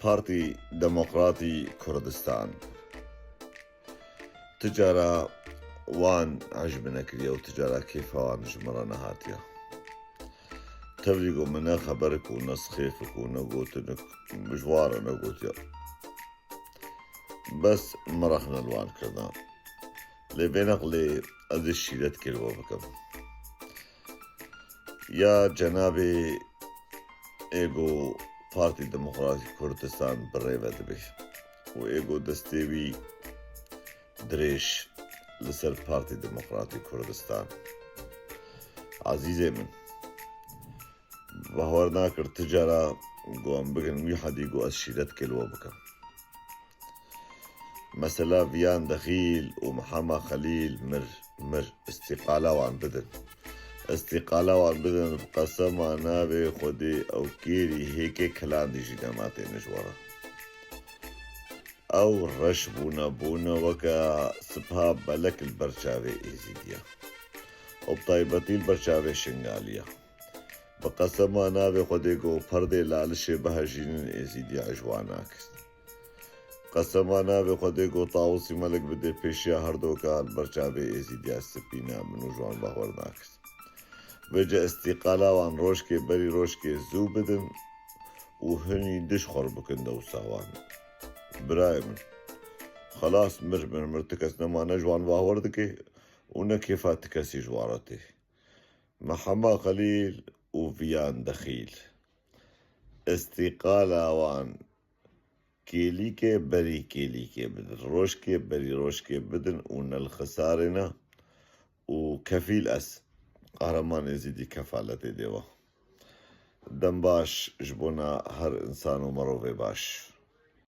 بارتي ديمقراطي كردستان تجارة وان عجبنا كريا وتجارة كيف وان جمرنا هاتيا تبليغو منا خبرك وناس خيفك ونقوتنك مجوارا نقوتيا بس مرخنا الوان كردان لبينق لي أدشي لتكلوا بكم يا جنابي ايجو بارتي ديمقراطي كردستان بريفة دبي وايجو دستيوي دريش لسر بارتي ديمقراطي كردستان عزيزي من بهورنا كر تجارة قوام بقن وي حد يقو أشيلت كلوا بكم مثلا فيان دخيل ومحمد خليل مر استقالة وعن بدن استقالة وعن بدن بقسم نابي خودي أو كيري هيك كلام دي جناماتي نجورة أو رش بونا وكا سبها بلك البرشاوي إيزيديا وبطيبتي البرشاوي شنغاليا بقسم نابي خودي قو پردي لالشي بهجين إيزيديا عجواناك قسم نابي خودي قو طاوسي ملك بدي بيشيا هردوكا البرشاوي إيزيديا سبينا منو جوان بهورناك وجه استقالة وان روشكي بري روشكي زو بدن وهني دش خربكن دو ساوان برايمن خلاص مرتكس نما نجوان باوردكي ونكيفات تكسي جوارتي محمد خليل وفيان دخيل استقالة وان كيليكي بري كيليكي بدن روشكي بري روشكي بدن ون الخسارنا وكفيل أس قهرمان يزيدي كفالتي ديوه دم باش جبونا هر إنسان ومروفي باش